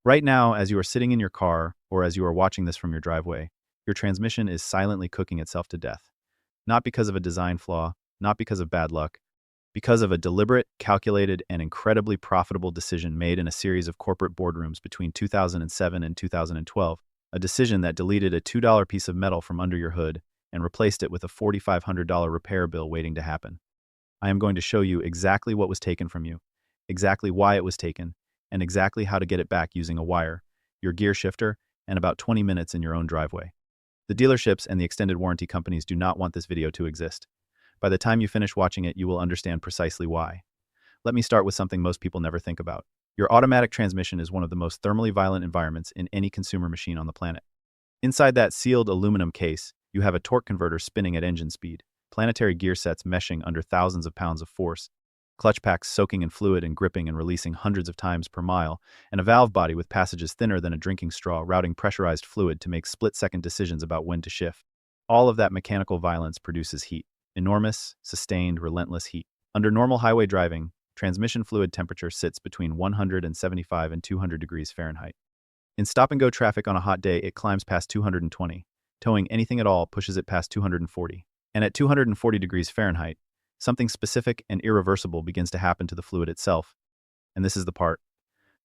Right now, as you are sitting in your car or as you are watching this from your driveway, your transmission is silently cooking itself to death. Not because of a design flaw, not because of bad luck, because of a deliberate, calculated, and incredibly profitable decision made in a series of corporate boardrooms between 2007 and 2012, a decision that deleted a $2 piece of metal from under your hood and replaced it with a $4,500 repair bill waiting to happen. I am going to show you exactly what was taken from you, exactly why it was taken, and exactly how to get it back using a wire, your gear shifter, and about 20 minutes in your own driveway. The dealerships and the extended warranty companies do not want this video to exist. By the time you finish watching it, you will understand precisely why. Let me start with something most people never think about. Your automatic transmission is one of the most thermally violent environments in any consumer machine on the planet. Inside that sealed aluminum case, you have a torque converter spinning at engine speed, planetary gear sets meshing under thousands of pounds of force, clutch packs soaking in fluid and gripping and releasing hundreds of times per mile, and a valve body with passages thinner than a drinking straw routing pressurized fluid to make split-second decisions about when to shift. All of that mechanical violence produces heat. Enormous, sustained, relentless heat. Under normal highway driving, transmission fluid temperature sits between 175 and 200 degrees Fahrenheit. In stop-and-go traffic on a hot day, it climbs past 220. Towing anything at all pushes it past 240. And at 240 degrees Fahrenheit, something specific and irreversible begins to happen to the fluid itself. And this is the part.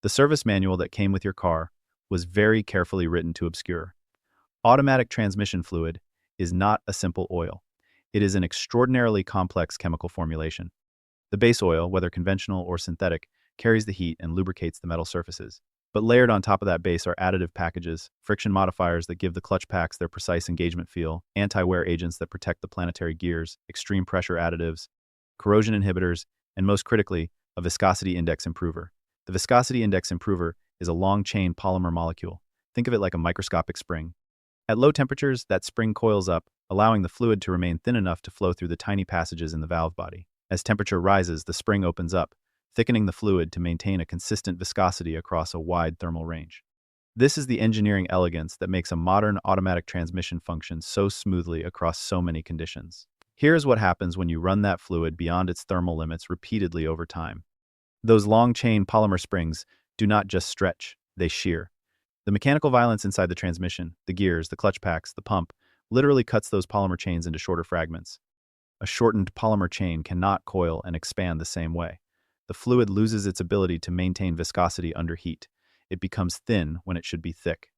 The service manual that came with your car was very carefully written to obscure. Automatic transmission fluid is not a simple oil. It is an extraordinarily complex chemical formulation. The base oil, whether conventional or synthetic, carries the heat and lubricates the metal surfaces. But layered on top of that base are additive packages, friction modifiers that give the clutch packs their precise engagement feel, anti-wear agents that protect the planetary gears, extreme pressure additives, corrosion inhibitors, and most critically, a viscosity index improver. The viscosity index improver is a long-chain polymer molecule. Think of it like a microscopic spring. At low temperatures, that spring coils up, allowing the fluid to remain thin enough to flow through the tiny passages in the valve body. As temperature rises, the spring opens up, thickening the fluid to maintain a consistent viscosity across a wide thermal range. This is the engineering elegance that makes a modern automatic transmission function so smoothly across so many conditions. Here's what happens when you run that fluid beyond its thermal limits repeatedly over time. Those long-chain polymer springs do not just stretch, they shear. The mechanical violence inside the transmission, the gears, the clutch packs, the pump, literally cuts those polymer chains into shorter fragments. A shortened polymer chain cannot coil and expand the same way. The fluid loses its ability to maintain viscosity under heat. It becomes thin when it should be thick.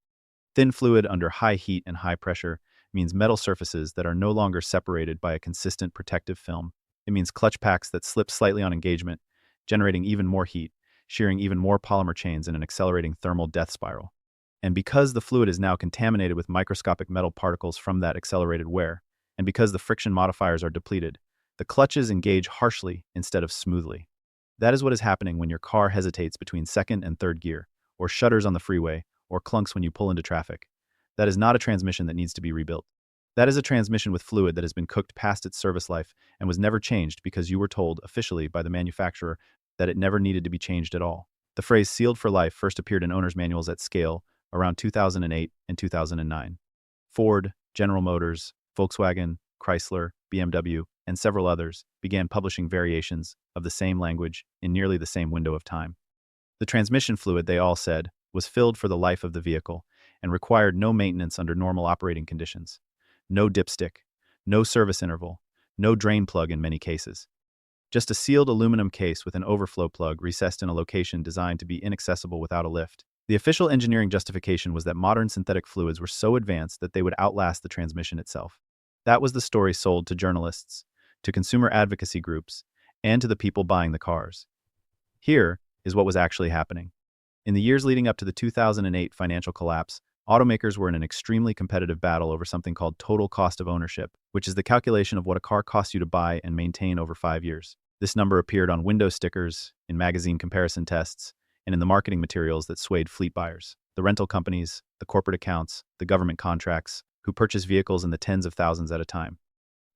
Thin fluid under high heat and high pressure means metal surfaces that are no longer separated by a consistent protective film. It means clutch packs that slip slightly on engagement, generating even more heat, shearing even more polymer chains in an accelerating thermal death spiral. And because the fluid is now contaminated with microscopic metal particles from that accelerated wear, and because the friction modifiers are depleted, the clutches engage harshly instead of smoothly. That is what is happening when your car hesitates between second and third gear, or shudders on the freeway, or clunks when you pull into traffic. That is not a transmission that needs to be rebuilt. That is a transmission with fluid that has been cooked past its service life and was never changed because you were told officially by the manufacturer that it never needed to be changed at all. The phrase sealed for life first appeared in owner's manuals at scale around 2008 and 2009. Ford, General Motors, Volkswagen, Chrysler, BMW, and several others began publishing variations of the same language in nearly the same window of time. The transmission fluid, they all said, was filled for the life of the vehicle and required no maintenance under normal operating conditions. No dipstick, no service interval, no drain plug in many cases. Just a sealed aluminum case with an overflow plug recessed in a location designed to be inaccessible without a lift. The official engineering justification was that modern synthetic fluids were so advanced that they would outlast the transmission itself. That was the story sold to journalists, to consumer advocacy groups, and to the people buying the cars. Here is what was actually happening. In the years leading up to the 2008 financial collapse, automakers were in an extremely competitive battle over something called total cost of ownership, which is the calculation of what a car costs you to buy and maintain over 5 years. This number appeared on window stickers, in magazine comparison tests, and in the marketing materials that swayed fleet buyers, the rental companies, the corporate accounts, the government contracts, who purchase vehicles in the tens of thousands at a time.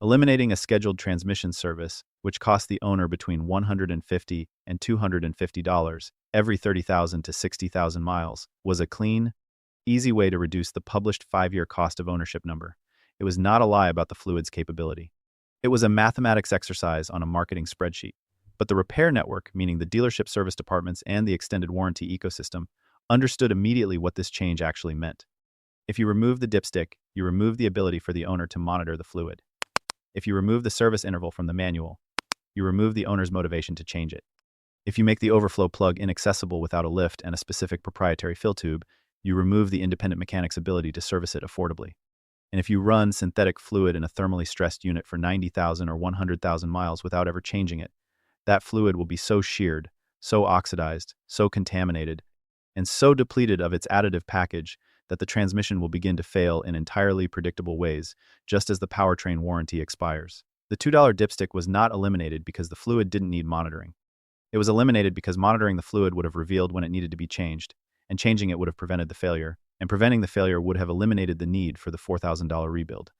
Eliminating a scheduled transmission service, which cost the owner between $150 and $250 every 30,000 to 60,000 miles, was a clean, easy way to reduce the published 5-year cost of ownership number. It was not a lie about the fluid's capability. It was a mathematics exercise on a marketing spreadsheet. But the repair network, meaning the dealership service departments and the extended warranty ecosystem, understood immediately what this change actually meant. If you remove the dipstick, you remove the ability for the owner to monitor the fluid. If you remove the service interval from the manual, you remove the owner's motivation to change it. If you make the overflow plug inaccessible without a lift and a specific proprietary fill tube, you remove the independent mechanic's ability to service it affordably. And if you run synthetic fluid in a thermally stressed unit for 90,000 or 100,000 miles without ever changing it, that fluid will be so sheared, so oxidized, so contaminated, and so depleted of its additive package that the transmission will begin to fail in entirely predictable ways, just as the powertrain warranty expires. The $2 dipstick was not eliminated because the fluid didn't need monitoring. It was eliminated because monitoring the fluid would have revealed when it needed to be changed, and changing it would have prevented the failure, and preventing the failure would have eliminated the need for the $4,000 rebuild.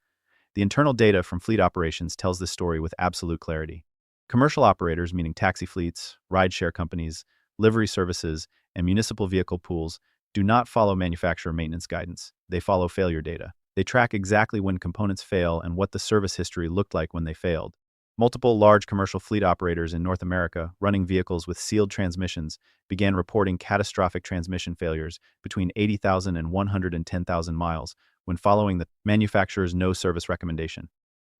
The internal data from fleet operations tells this story with absolute clarity. Commercial operators, meaning taxi fleets, rideshare companies, livery services, and municipal vehicle pools, do not follow manufacturer maintenance guidance. They follow failure data. They track exactly when components fail and what the service history looked like when they failed. Multiple large commercial fleet operators in North America running vehicles with sealed transmissions began reporting catastrophic transmission failures between 80,000 and 110,000 miles when following the manufacturer's no-service recommendation.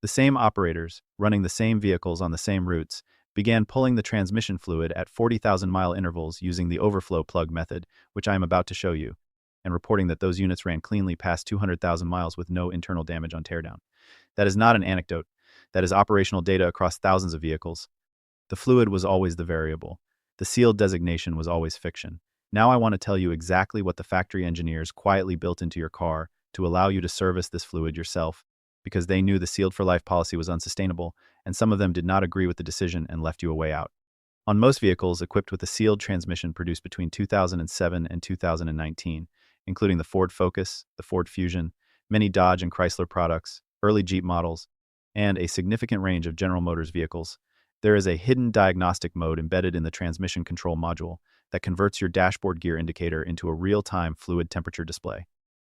The same operators, running the same vehicles on the same routes, began pulling the transmission fluid at 40,000-mile intervals using the overflow plug method, which I am about to show you, and reporting that those units ran cleanly past 200,000 miles with no internal damage on teardown. That is not an anecdote. That is operational data across thousands of vehicles. The fluid was always the variable. The sealed designation was always fiction. Now I want to tell you exactly what the factory engineers quietly built into your car to allow you to service this fluid yourself, because they knew the sealed for life policy was unsustainable, and some of them did not agree with the decision and left you a way out. On most vehicles equipped with a sealed transmission produced between 2007 and 2019, including the Ford Focus, the Ford Fusion, many Dodge and Chrysler products, early Jeep models, and a significant range of General Motors vehicles, there is a hidden diagnostic mode embedded in the transmission control module that converts your dashboard gear indicator into a real-time fluid temperature display.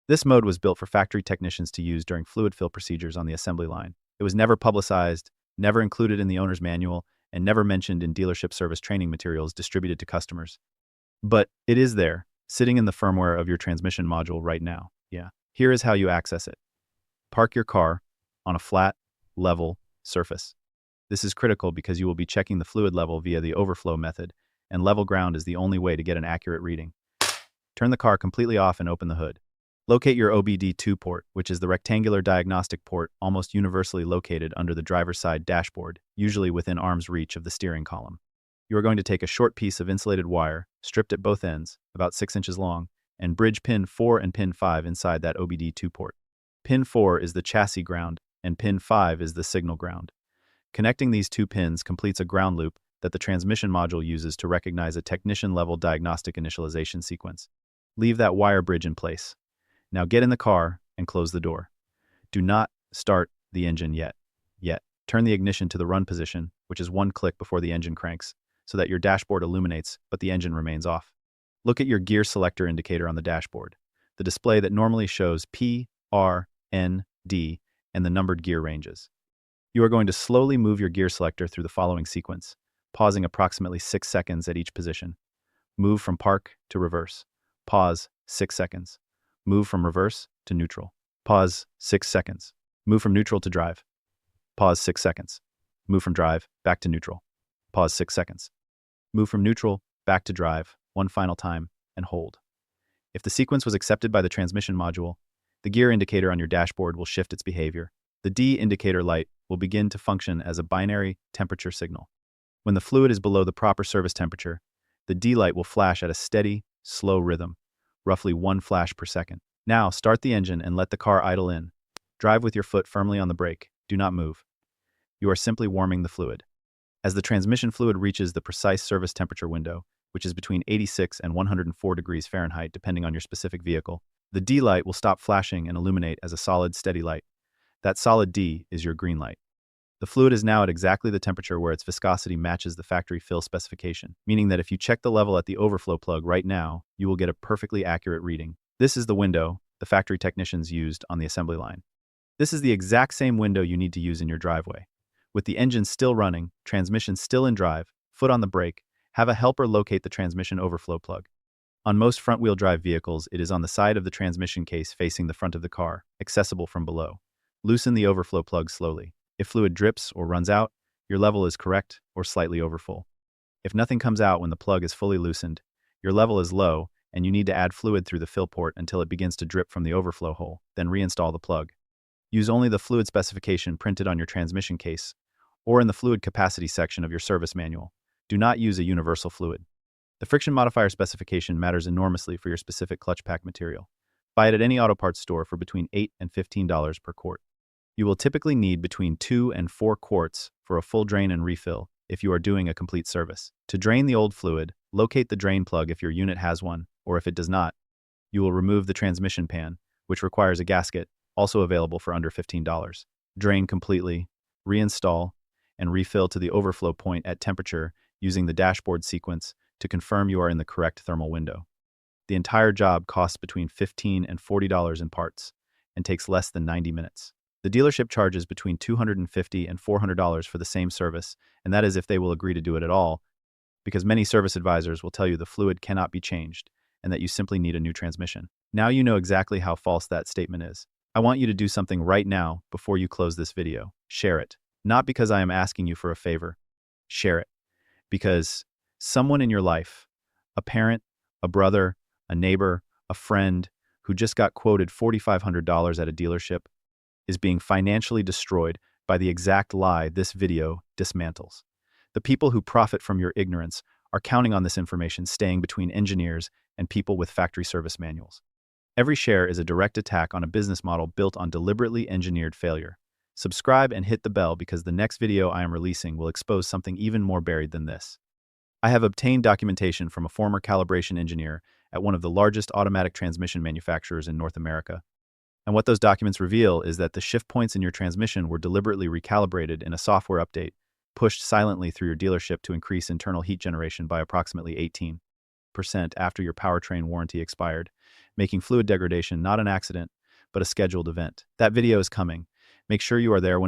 This mode was built for factory technicians to use during fluid fill procedures on the assembly line. It was never publicized, never included in the owner's manual, and never mentioned in dealership service training materials distributed to customers. But it is there, sitting in the firmware of your transmission module right now. Here is how you access it. Park your car on a flat, level surface. This is critical because you will be checking the fluid level via the overflow method, and level ground is the only way to get an accurate reading. Turn the car completely off and open the hood. Locate your OBD2 port, which is the rectangular diagnostic port almost universally located under the driver's side dashboard, usually within arm's reach of the steering column. You are going to take a short piece of insulated wire, stripped at both ends, about 6 inches long, and bridge pin 4 and pin 5 inside that OBD2 port. Pin 4 is the chassis ground, and pin 5 is the signal ground. Connecting these two pins completes a ground loop that the transmission module uses to recognize a technician-level diagnostic initialization sequence. Leave that wire bridge in place. Now get in the car and close the door. Do not start the engine yet. Turn the ignition to the run position, which is one click before the engine cranks, so that your dashboard illuminates, but the engine remains off. Look at your gear selector indicator on the dashboard, the display that normally shows P, R, N, D, and the numbered gear ranges. You are going to slowly move your gear selector through the following sequence, pausing approximately 6 seconds at each position. Move from park to reverse. Pause 6 seconds. Move from reverse to neutral. Pause 6 seconds. Move from neutral to drive. Pause 6 seconds. Move from drive back to neutral. Pause 6 seconds. Move from neutral back to drive one final time and hold. If the sequence was accepted by the transmission module, the gear indicator on your dashboard will shift its behavior. The D indicator light will begin to function as a binary temperature signal. When the fluid is below the proper service temperature, the D light will flash at a steady, slow rhythm, roughly 1 flash per second. Now, start the engine and let the car idle in. Drive with your foot firmly on the brake. Do not move. You are simply warming the fluid. As the transmission fluid reaches the precise service temperature window, which is between 86 and 104 degrees Fahrenheit depending on your specific vehicle, the D light will stop flashing and illuminate as a solid, steady light. That solid D is your green light. The fluid is now at exactly the temperature where its viscosity matches the factory fill specification, meaning that if you check the level at the overflow plug right now, you will get a perfectly accurate reading. This is the window the factory technicians used on the assembly line. This is the exact same window you need to use in your driveway. With the engine still running, transmission still in drive, foot on the brake, have a helper locate the transmission overflow plug. On most front-wheel drive vehicles, it is on the side of the transmission case facing the front of the car, accessible from below. Loosen the overflow plug slowly. If fluid drips or runs out, your level is correct or slightly overfull. If nothing comes out when the plug is fully loosened, your level is low and you need to add fluid through the fill port until it begins to drip from the overflow hole, then reinstall the plug. Use only the fluid specification printed on your transmission case or in the fluid capacity section of your service manual. Do not use a universal fluid. The friction modifier specification matters enormously for your specific clutch pack material. Buy it at any auto parts store for between $8 and $15 per quart. You will typically need between 2 and 4 quarts for a full drain and refill if you are doing a complete service. To drain the old fluid, locate the drain plug if your unit has one, or if it does not. You will remove the transmission pan, which requires a gasket, also available for under $15. Drain completely, reinstall, and refill to the overflow point at temperature using the dashboard sequence to confirm you are in the correct thermal window. The entire job costs between $15 and $40 in parts and takes less than 90 minutes. The dealership charges between $250 and $400 for the same service, and that is if they will agree to do it at all, because many service advisors will tell you the fluid cannot be changed and that you simply need a new transmission. Now you know exactly how false that statement is. I want you to do something right now before you close this video. Share it. Not because I am asking you for a favor. Share it. Because someone in your life, a parent, a brother, a neighbor, a friend who just got quoted $4,500 at a dealership, is being financially destroyed by the exact lie this video dismantles. The people who profit from your ignorance are counting on this information staying between engineers and people with factory service manuals. Every share is a direct attack on a business model built on deliberately engineered failure. Subscribe and hit the bell because the next video I am releasing will expose something even more buried than this. I have obtained documentation from a former calibration engineer at one of the largest automatic transmission manufacturers in North America. And what those documents reveal is that the shift points in your transmission were deliberately recalibrated in a software update, pushed silently through your dealership to increase internal heat generation by approximately 18% after your powertrain warranty expired, making fluid degradation not an accident, but a scheduled event. That video is coming. Make sure you are there when